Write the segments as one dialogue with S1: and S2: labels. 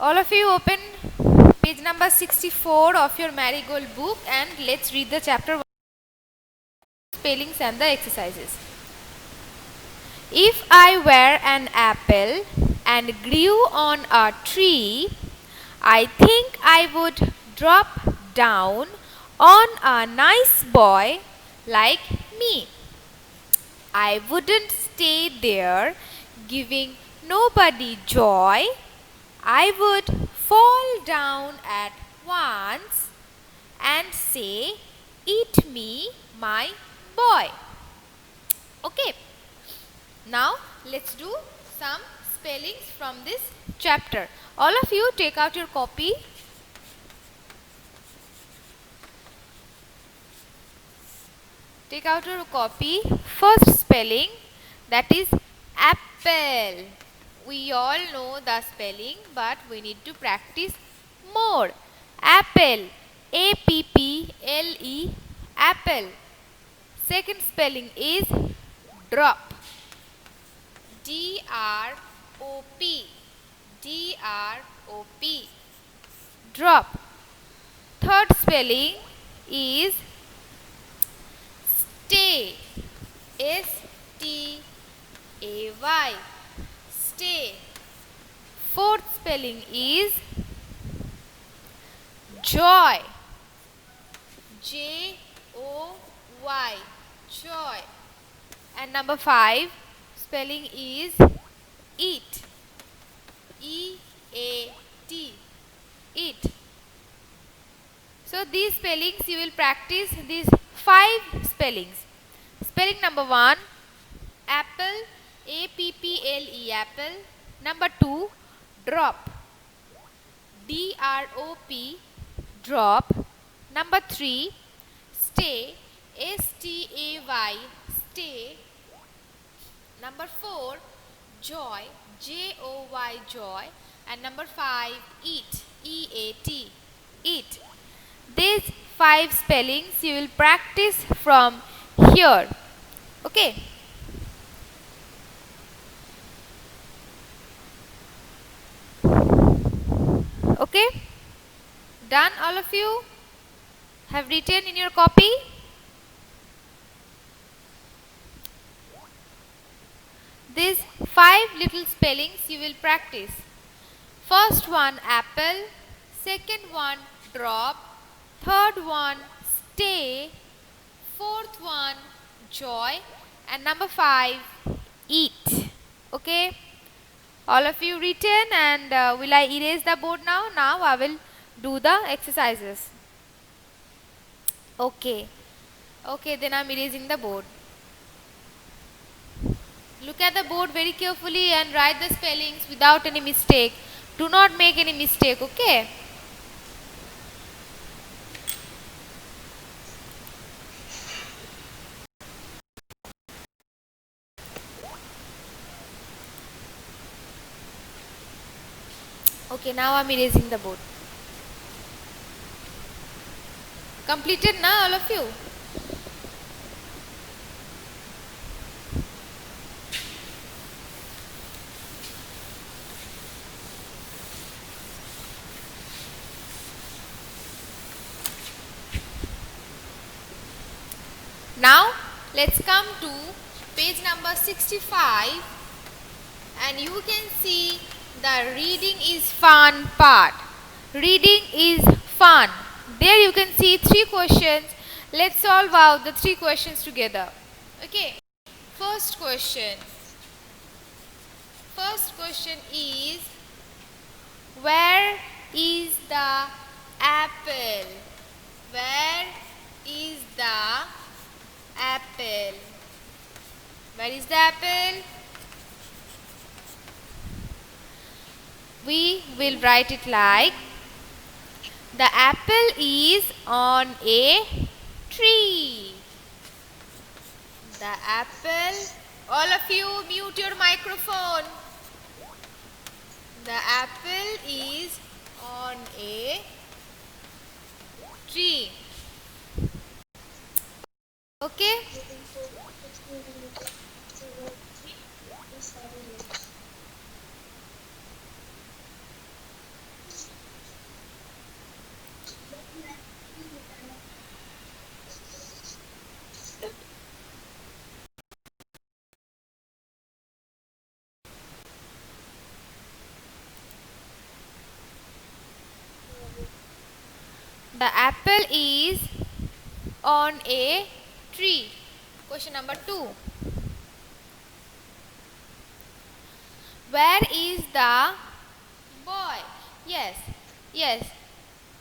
S1: All of you open page number 64 of your Marigold book and let's read the chapter 1, spellings and the exercises. If I were an apple and grew on a tree, I think I would drop down on a nice boy like me. I wouldn't stay there giving nobody joy. I would fall down at once and say, "Eat me, my boy." Okay. Now let's do some spellings from this chapter. All of you take out your copy. Take out your copy. First spelling, that is apple. We all know the spelling, but we need to practice more. Apple. A-P-P-L-E. Apple. Second spelling is drop. D-R-O-P. D-R-O-P. Drop. Third spelling is stay. S-T-A-Y. Stay. Fourth spelling is joy. J-O-Y. Joy. And number 5 spelling is eat. E-A-T. Eat. So these spellings you will practice these 5 spellings. Spelling number 1, apple, A-P-P-L-E, apple. Number 2, drop, D-R-O-P, drop. Number 3, stay, S-T-A-Y, stay. Number 4, joy, J-O-Y, joy. And number 5, eat, E-A-T, eat. These 5 spellings you will practice from here. Okay. Okay. Done, all of you? Have written in your copy? These 5 little spellings you will practice. First one, apple. Second one, drop. Third one, stay. Fourth one, joy. And number 5, eat. Okay. All of you written, and will I erase the board now? Now I will do the exercises. Okay. Okay, then I am erasing the board. Look at the board very carefully and write the spellings without any mistake. Do not make any mistake, okay? Okay, now I am erasing the board. Completed now, all of you? Now let's come to page number 65, and you can see the reading is fun part. Reading is fun. There you can see 3 questions. Let's solve out the 3 questions together. Okay. First question. First question is, where is the apple? Where is the apple? Where is the apple? We will write it like, the apple is on a tree. The apple, all of you mute your microphone. The apple is on a tree. Okay? The apple is on a tree. Question number 2. Where is the boy? Yes, yes.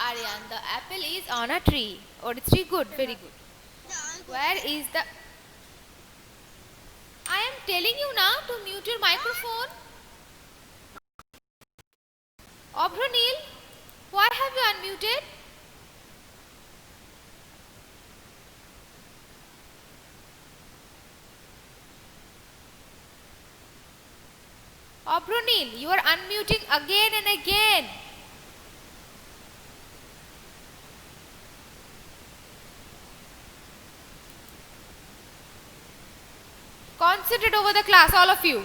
S1: Aryan, the apple is on a tree. Oh, it's tree. Good, very good. Where is the... I am telling you now to mute your microphone. Obronil, why have you unmuted? Obronil, you are unmuting again and again. Concentrate over the class, all of you.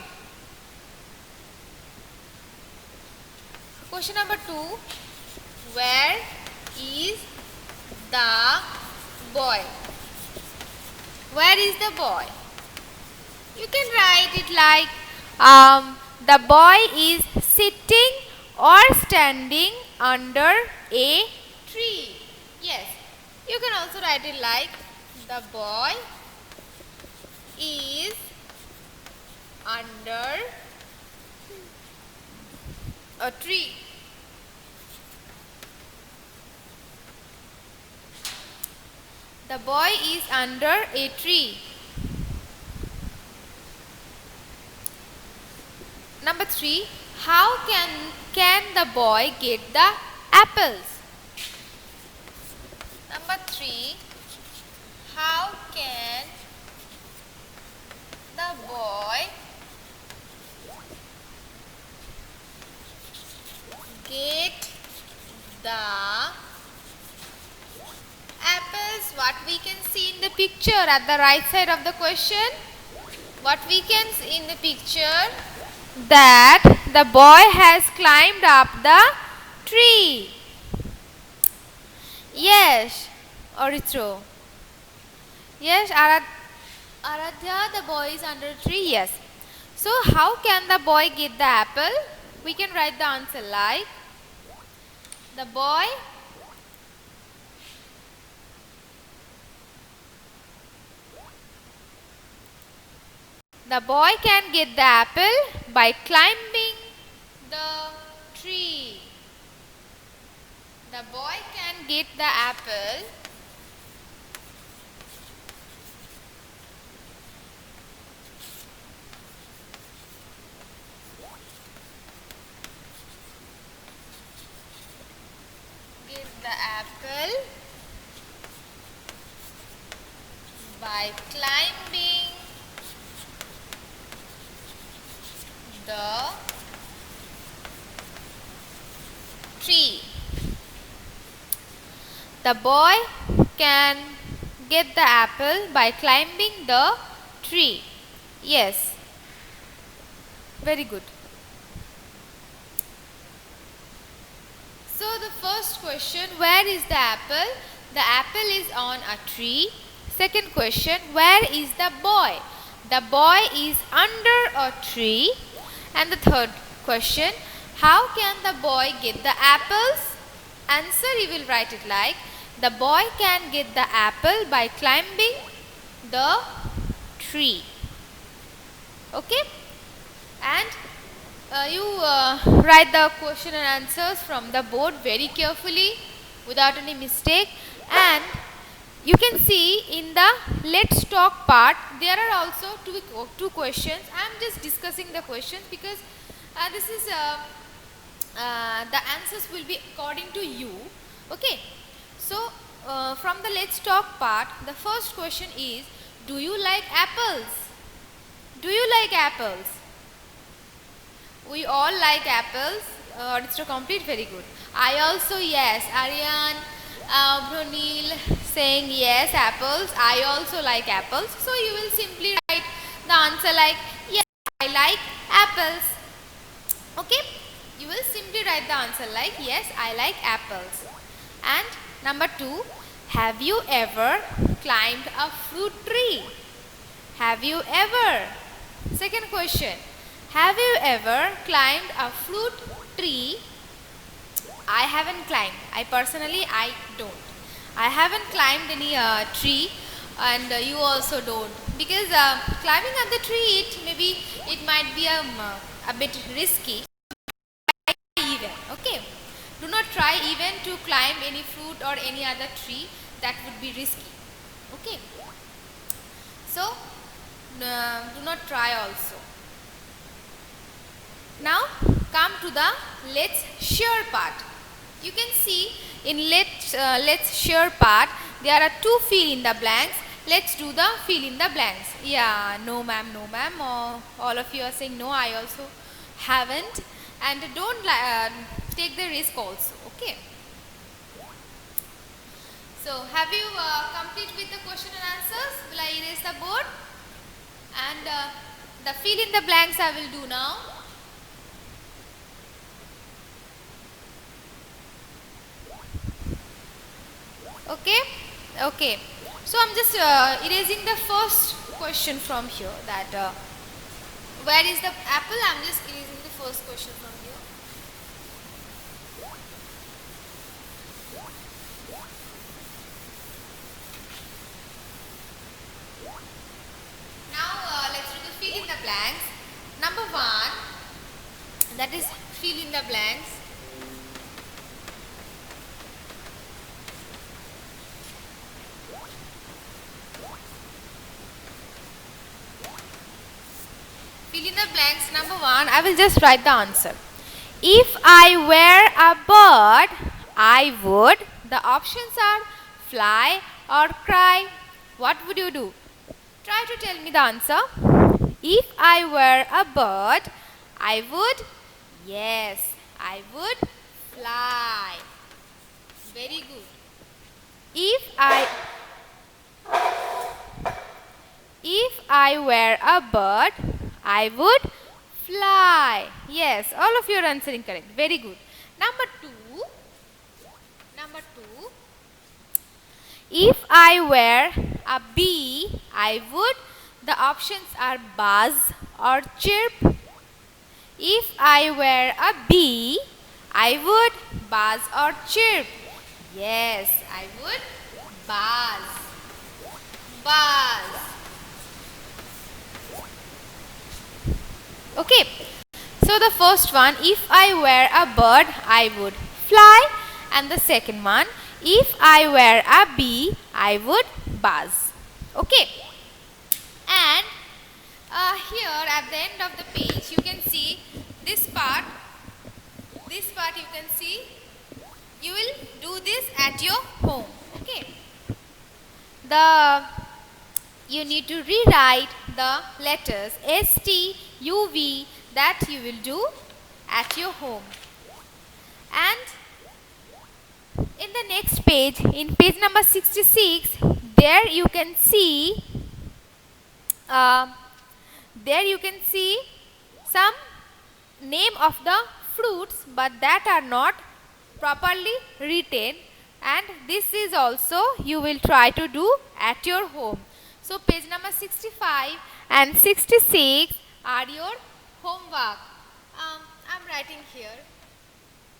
S1: Question number 2. Where is the boy? Where is the boy? You can write it like the boy is sitting or standing under a tree. Yes. You can also write it like the boy is under a tree. The boy is under a tree. Number 3. How can the boy get the apples? Number 3. How can the boy get the apples? What we can see in the picture at the right side of the question? What we can see in the picture? That the boy has climbed up the tree. Yes, Orithro. Yes, Aradhya, the boy is under a tree. Yes. So, how can the boy get the apple? We can write the answer like the boy can get the apple by climbing the tree. The boy can get the apple by climbing the tree. The boy can get the apple by climbing the tree. Yes. Very good. So the first question, where is the apple? The apple is on a tree. Second question, where is the boy? The boy is under a tree. And the third question, how can the boy get the apples? Answer, you will write it like, the boy can get the apple by climbing the tree. Okay? And you write the question and answers from the board very carefully without any mistake. And you can see in the let's talk part, there are also two questions. I am just discussing the questions because this is the answers will be according to you. Okay. So from the let's talk part, the first question is, do you like apples? Do you like apples? We all like apples. It's to complete, very good. I also, yes. Aryan, Brunil saying yes, apples. I also like apples. So you will simply write the answer like, yes, I like apples. Okay? You will simply write the answer like, yes, I like apples. And number 2, have you ever climbed a fruit tree? Have you ever? Second question, have you ever climbed a fruit tree? I haven't climbed. I don't. I haven't climbed any tree, and you also don't, because climbing up the tree, it might be a bit risky. Even okay, do not try even to climb any fruit or any other tree. That would be risky. Okay, so do not try also. Now come to the let's share part. You can see in let's share part there are two fill in the blanks. Let's do the fill in the blanks. Yeah, no ma'am, no ma'am. All of you are saying no. I also haven't, and don't take the risk also. Okay. So have you complete with the question and answers? Will I erase the board? And the fill in the blanks I will do now. Okay, okay. So I'm just erasing the first question from here. That where is the apple? I'm just erasing the first question from here. Now let's do the fill in the blanks. Number 1, that is fill in the blanks. Fill in the blanks. Number 1, I will just write the answer. If I were a bird, I would. The options are fly or cry. What would you do? Try to tell me the answer. If I were a bird, I would. Yes, I would fly. Very good. If I were a bird, I would fly. Yes, all of you are answering correct. Very good. Number 2. If I were a bee, I would. The options are buzz or chirp. If I were a bee, I would buzz or chirp. Yes, I would buzz. Buzz. Okay, so the first one, if I were a bird, I would fly. And the second one, if I were a bee, I would buzz. Okay, and here at the end of the page, you can see this part. This part you can see. You will do this at your home. Okay, you need to rewrite the letters S, T, U, V that you will do at your home. And in the next page, in page number 66, there you can see some name of the fruits, but that are not properly written, and this is also you will try to do at your home. So page number 65 and 66 are your homework. I'm writing here.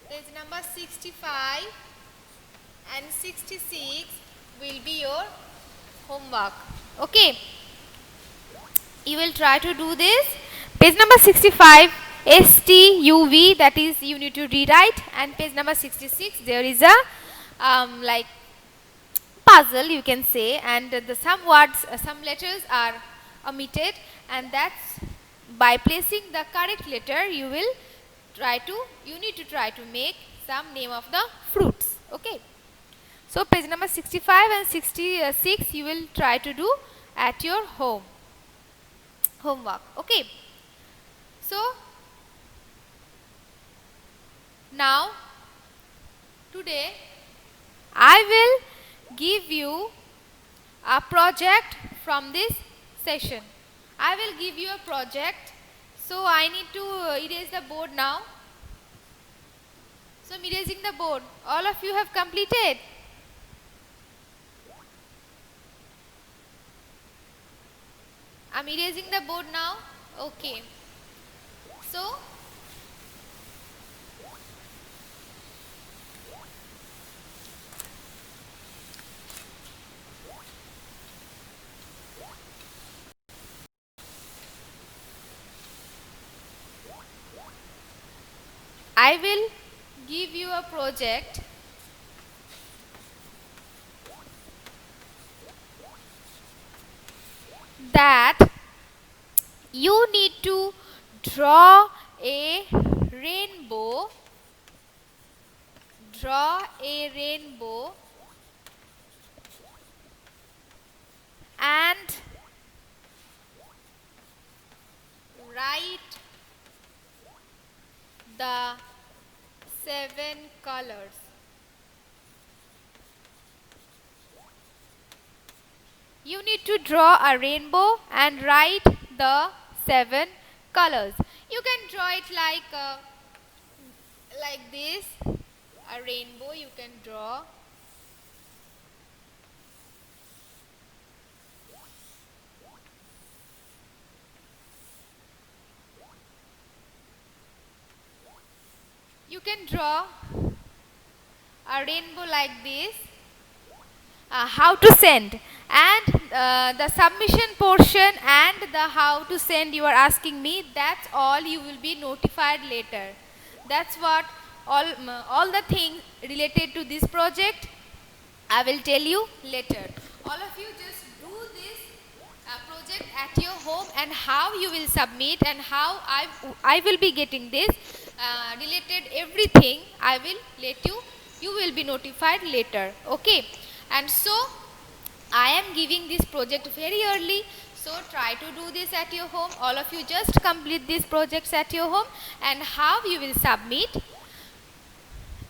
S1: Page number 65 and 66 will be your homework. Okay. You will try to do this. Page number 65, STUV, that is you need to rewrite, and page number 66 there is a like puzzle you can say, and some words, some letters are omitted, and that's by placing the correct letter you need to try to make some name of the fruits. Okay, so page number 65 and 66 you will try to do at your homework. Okay, so now today I will give you a project from this session. I will give you a project, so I need to erase the board now. So I'm erasing the board. All of you have completed. I'm erasing the board now. Okay. So I will give you a project that you need to draw a rainbow. Draw a rainbow and write the 7 colors. You need to draw a rainbow and write the 7 colors. You can draw it like this. A rainbow you can draw. You can draw a rainbow like this. How to send, and the submission portion and the how to send you are asking me, that's all you will be notified later. That's what all the things related to this project I will tell you later. All of you just do this project at your home, and how you will submit and how I will be getting this related everything I will let you will be notified later. Okay, and so I am giving this project very early, so try to do this at your home. All of you just complete these projects at your home. And how you will submit?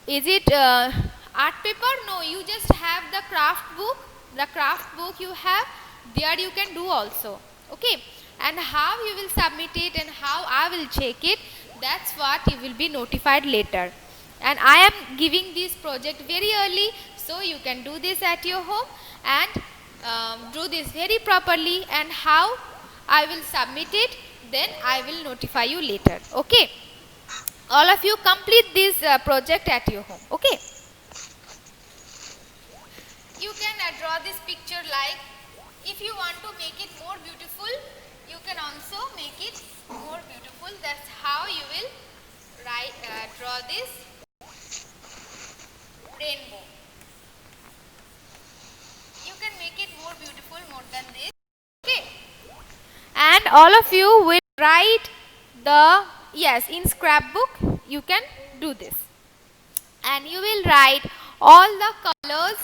S1: Is it art paper? No, you just have the craft book. The craft book you have, there you can do also. Okay, and how you will submit it and how I will check it, that's what you will be notified later. And I am giving this project very early, so you can do this at your home and do this very properly, and how I will submit it, then I will notify you later. Okay, all of you complete this project at your home. Okay, you can draw this picture like, if you want to make it more beautiful, you can also make it more beautiful. That's how you will draw this rainbow. You can make it more beautiful, more than this. Okay, and all of you will write the, yes, in scrapbook you can do this, and you will write all the colors,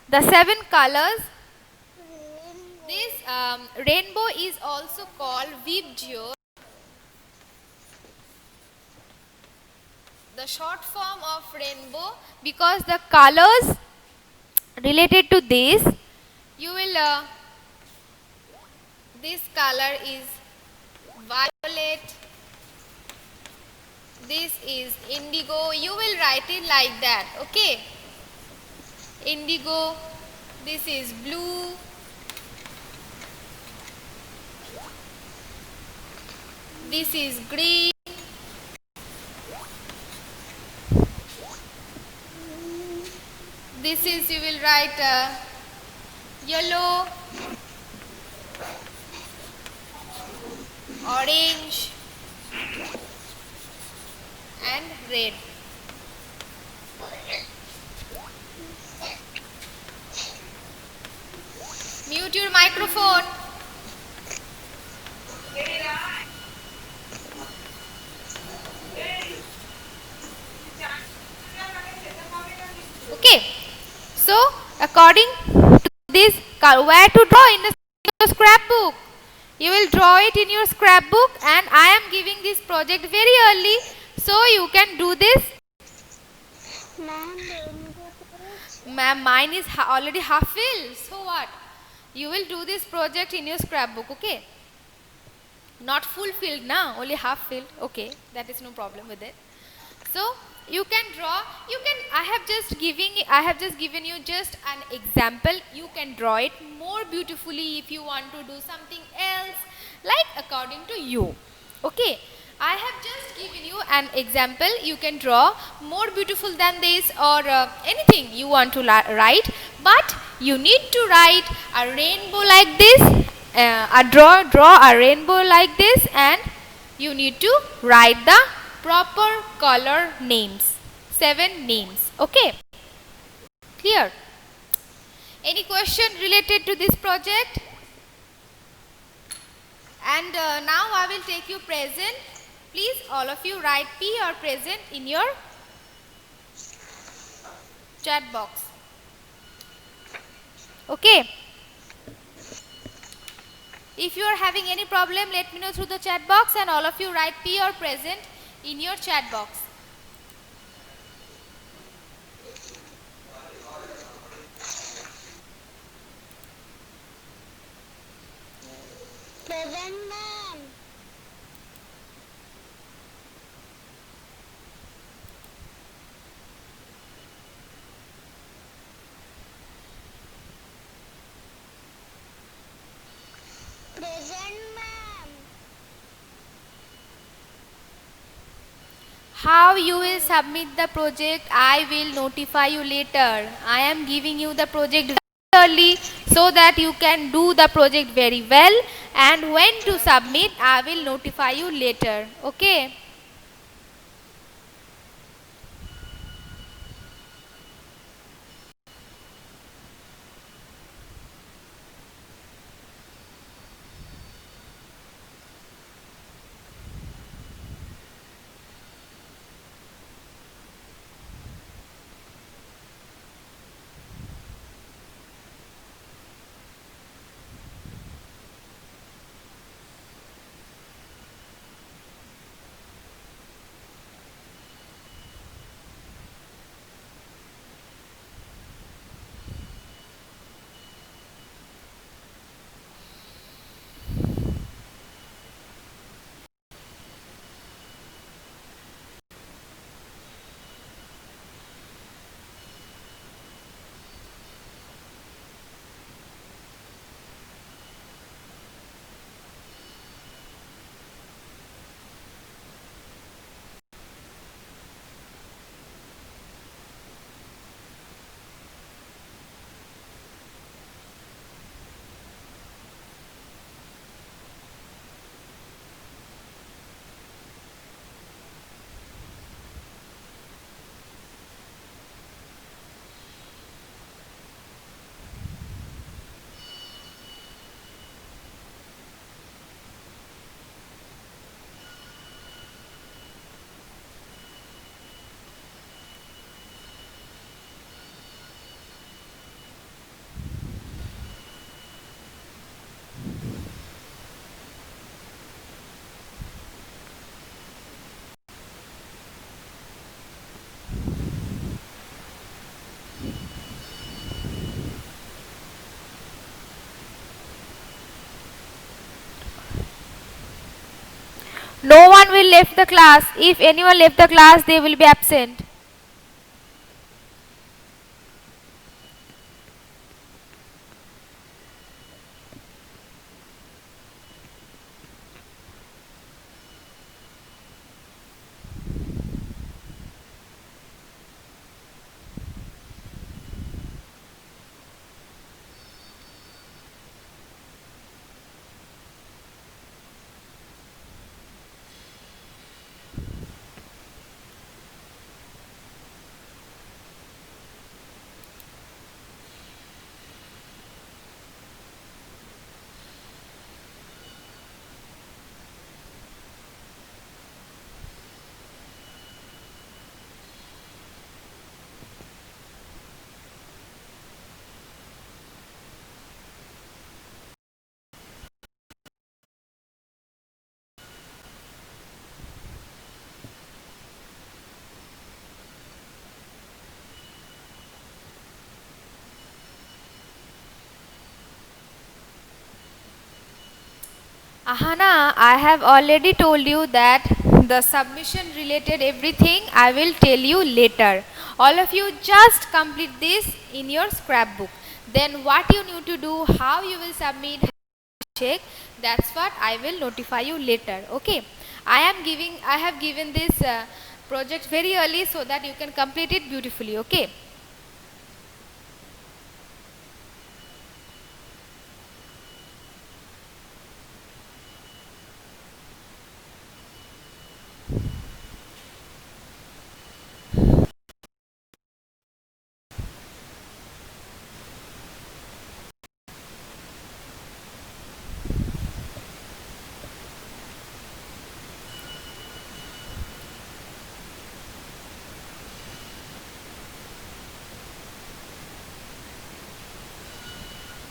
S1: the 7 colors. This rainbow is also called Vibgyor, the short form of rainbow, because the colors related to this, you will this color is violet, this is indigo. You will write it like that. Okay, indigo, this is blue, this is green, this is, you will write yellow, orange and red. Mute your microphone. Okay, so according to this, where to draw in the scrapbook? You will draw it in your scrapbook, and I am giving this project very early, so you can do this. Ma'am, mine is already half filled. So what? You will do this project in your scrapbook. Okay, not full filled now, only half filled. Okay, that is no problem with it. So you can draw, you can, I have just given you just an example. You can draw it more beautifully if you want to do something else, like according to you. Okay, I have just given you an example. You can draw more beautiful than this, or anything you want to write, but you need to write a rainbow like this, draw a rainbow like this, and you need to write the proper color names. 7 names. Okay. Clear? Any question related to this project? And now I will take you present. Please all of you write P or present in your chat box. Okay. If you are having any problem, let me know through the chat box, and all of you write P or present in your chat box.
S2: Present, ma'am. Present, ma'am.
S1: How you will submit the project, I will notify you later. I am giving you the project very early so that you can do the project very well, and when to submit, I will notify you later. Okay. No one will left the class. If anyone left the class, they will be absent. Ahana, I have already told you that the submission related everything I will tell you later. All of you just complete this in your scrapbook. Then what you need to do, how you will submit, check, that's what I will notify you later. Okay. I have given this project very early so that you can complete it beautifully. Okay.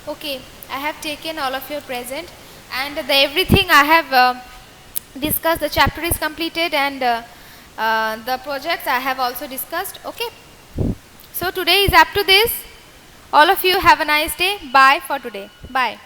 S1: Okay, I have taken all of your present, and everything I have discussed. The chapter is completed, and the projects I have also discussed. Okay, so today is up to this. All of you have a nice day. Bye for today. Bye.